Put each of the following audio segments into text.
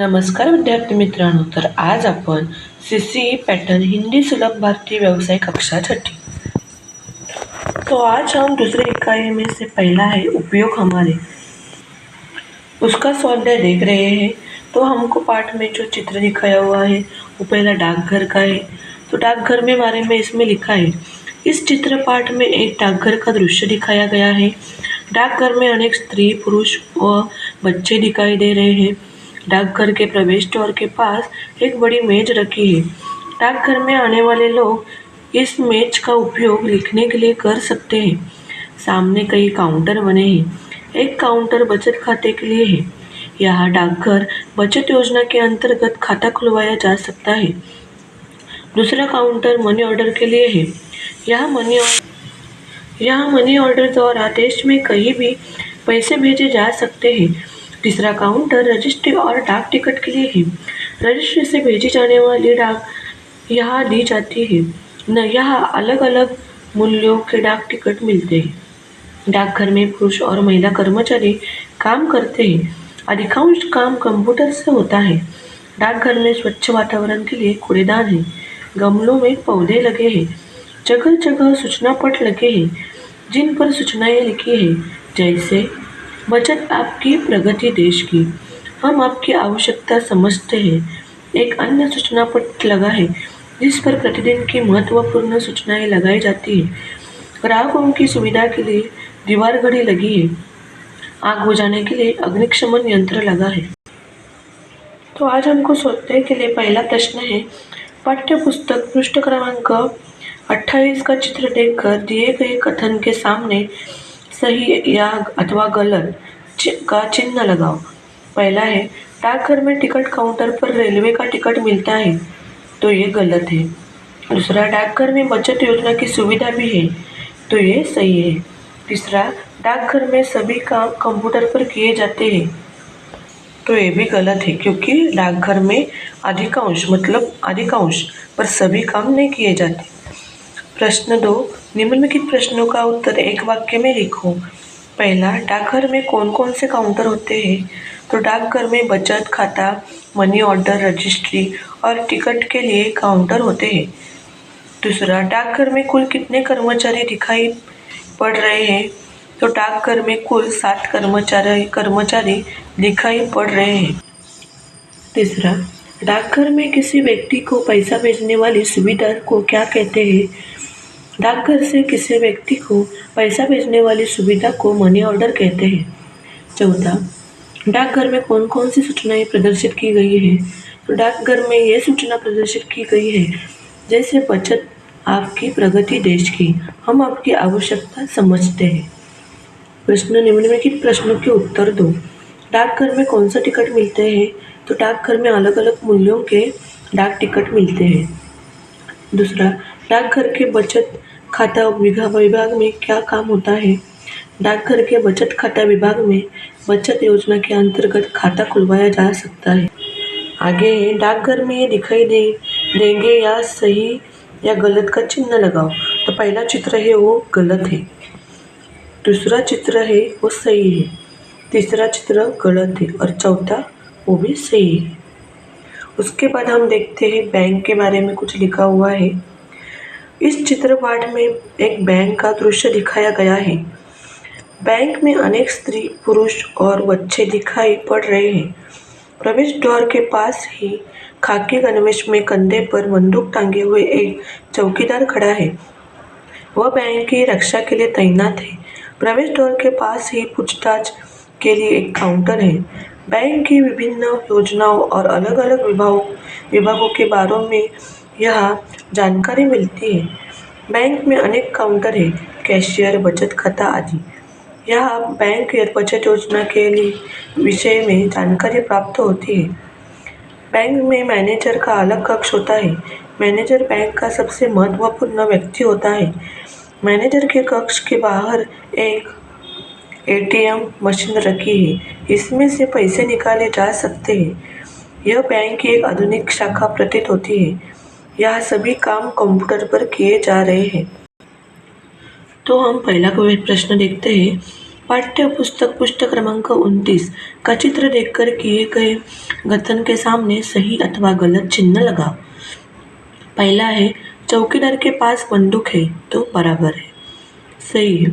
नमस्कार विद्यार्थी मित्रांनो, तर आज आपण CCE पैटर्न हिंदी सुलभ भारतीय व्यवसाय कक्षा छठी। तो आज हम दूसरे इकाई में से पहला है उपयोग हमारे, उसका स्वाध्याय देख रहे हैं। तो हमको पाठ में जो चित्र दिखाया हुआ है वो पहला डाकघर का है। तो डाकघर में बारे में इसमें लिखा है, इस चित्र पाठ में एक डाकघर का दृश्य दिखाया गया है। डाकघर में अनेक स्त्री, पुरुष व बच्चे दिखाई दे रहे हैं। डाकघर के प्रवेश द्वार के पास एक बड़ी मेज रखी है। डाकघर में आने वाले लोग इस मेज का उपयोग लिखने के लिए कर सकते हैं। सामने कई काउंटर बने हैं। एक काउंटर बचत खाते के लिए है। यहाँ डाकघर बचत योजना के अंतर्गत खाता खुलवाया जा सकता है। दूसरा काउंटर मनी ऑर्डर के लिए है। यहाँ मनी ऑर्डर द्वारा देश में कहीं भी पैसे भेजे जा सकते हैं। तीसरा काउंटर रजिस्ट्री और डाक टिकट के लिए है। रजिस्ट्री से भेजी जाने वाली डाक यहाँ दी जाती है। यहाँ अलग अलग मूल्यों के डाक टिकट मिलते हैं। डाकघर में पुरुष और महिला कर्मचारी काम करते हैं। अधिकांश काम कंप्यूटर से होता है। डाकघर में स्वच्छ वातावरण के लिए कूड़ेदान है। गमलों में पौधे लगे हैं। जगह जगह सूचना पट लगे हैं जिन पर सूचनाएं लिखी है, जैसे बचत आपकी प्रगति देश की, हम आपकी आवश्यकता समझते हैं। एक अन्य सूचना पट लगा है जिस पर प्रतिदिन की महत्वपूर्ण सूचनाएं लगाई जाती है। ग्राहकों की सुविधा के लिए दीवार घड़ी लगी है। आग बुझाने के लिए अग्निशमन यंत्र लगा है। तो आज हमको सोचने के लिए पहला प्रश्न है, पाठ्य पुस्तक पृष्ठ क्रमांक 28 का चित्र देखकर दिए गए कथन के सामने सही या अथवा गलत का चिन्ह लगाओ। पहला है, डाकघर में टिकट काउंटर पर रेलवे का टिकट मिलता है, तो ये गलत है। दूसरा, डाकघर में बचत योजना की सुविधा भी है, तो ये सही है। तीसरा, डाकघर में सभी काम कंप्यूटर पर किए जाते हैं, तो ये भी गलत है, क्योंकि डाकघर में अधिकांश पर सभी काम नहीं किए जाते। प्रश्न 2, निम्नलिखित प्रश्नों का उत्तर एक वाक्य में लिखो। पहला, डाकघर में कौन कौन से काउंटर होते हैं? तो डाकघर में बचत खाता, मनी ऑर्डर, रजिस्ट्री और टिकट के लिए काउंटर होते हैं। दूसरा, डाकघर में कुल कितने कर्मचारी दिखाई पड़ रहे हैं? तो डाकघर में कुल 7 कर्मचारी दिखाई पड़ रहे हैं। तीसरा, डाकघर में किसी व्यक्ति को पैसा भेजने वाली सुविधा को क्या कहते हैं? डाकघर से किसी व्यक्ति को पैसा भेजने वाली सुविधा को मनी ऑर्डर कहते हैं। चौथा, डाकघर में कौन कौन सी सूचनाएं प्रदर्शित की गई है? तो डाकघर में ये सूचना प्रदर्शित की गई है, जैसे बचत आपकी प्रगति देश की, हम आपकी आवश्यकता समझते हैं। प्रश्न, निम्नलिखित प्रश्नों के उत्तर दो। डाकघर में कौन सा टिकट मिलते हैं? तो डाकघर में अलग अलग मूल्यों के डाक टिकट मिलते हैं। दूसरा, डाकघर के बचत खाता विभाग में क्या काम होता है? डाकघर के बचत खाता विभाग में बचत योजना के अंतर्गत खाता खुलवाया जा सकता है। आगे डाकघर में ये दिखाई देंगे या सही या गलत का चिन्ह लगाओ। तो पहला चित्र है वो गलत है। दूसरा चित्र है वो सही है। तीसरा चित्र गलत है और चौथा वो भी सही है। उसके बाद हम देखते हैं बैंक के बारे में कुछ लिखा हुआ है। इस चित्र पाठ में एक बैंक का दृश्य दिखाया गया है। बैंक में अनेक स्त्री, पुरुष और बच्चे दिखाई पड़ रहे हैं। प्रवेश द्वार के पास ही खाकी गणवेश में कंधे पर बंदूक टांगे हुए एक चौकीदार खड़ा है। वह बैंक की रक्षा के लिए तैनात है। प्रवेश द्वार के पास ही पूछताछ के लिए एक काउंटर है। बैंक की विभिन्न योजनाओं और अलग अलग विभागों के बारे में यहाँ जानकारी मिलती है। बैंक में अनेक काउंटर है, कैशियर, बचत खाता आदि। यहाँ बैंक या बचत योजना के लिए विषय में जानकारी प्राप्त होती है। बैंक में मैनेजर का अलग कक्ष होता है। मैनेजर बैंक का सबसे महत्वपूर्ण व्यक्ति होता है। मैनेजर के कक्ष के बाहर एक ATM मशीन रखी है, इसमें से पैसे निकाले जा सकते हैं। यह बैंक की एक आधुनिक शाखा प्रतीत होती है। यहाँ सभी काम कंप्यूटर पर किए जा रहे हैं। तो हम पहला प्रश्न देखते हैं। पाठ्य पुस्तक पृष्ठ क्रमांक 29 का चित्र देखकर किए गए कथन के सामने सही अथवा गलत चिन्ह लगाओ। पहला है, चौकीदार के पास बंदूक है, तो बराबर है, सही है।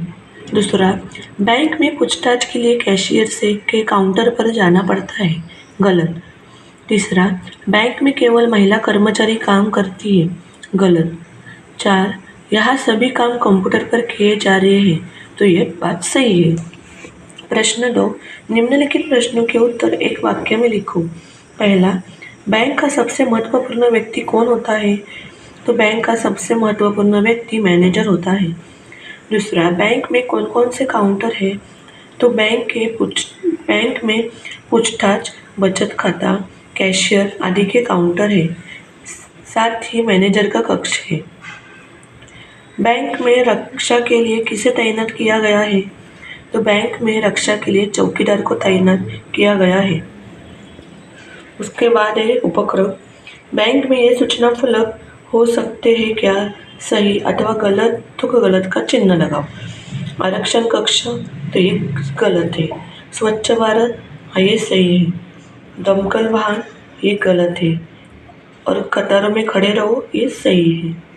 दूसरा, बैंक में पूछताछ के लिए कैशियर से के काउंटर पर जाना पड़ता है, गलत। तीसरा, बैंक में केवल महिला कर्मचारी काम करती है, गलत। 4, यहाँ सभी काम कंप्यूटर पर किए जा रहे हैं, तो ये बात सही है। प्रश्न 2, निम्नलिखित प्रश्नों के उत्तर एक वाक्य में लिखो। पहला, बैंक का सबसे महत्वपूर्ण व्यक्ति कौन होता है? तो बैंक का सबसे महत्वपूर्ण व्यक्ति मैनेजर होता है। दूसरा, बैंक में कौन कौन से काउंटर है? तो बैंक में पूछताछ, बचत खाता, कैशियर आदि के काउंटर है, साथ ही मैनेजर का कक्ष है। बैंक में रक्षा के लिए किसे तैनात किया गया है? तो बैंक में रक्षा के लिए चौकीदार को तैनात किया गया है। उसके बाद है उपक्रम। बैंक में ये सूचना फलक हो सकते हैं क्या? सही अथवा गलत, तो गलत का चिन्ह लगाओ। आरक्षण कक्ष, तो ये गलत है। स्वच्छ भारत, हाँ ये सही है। दमकल वाहन, ये गलत है। और कतारों में खड़े रहो, ये सही है।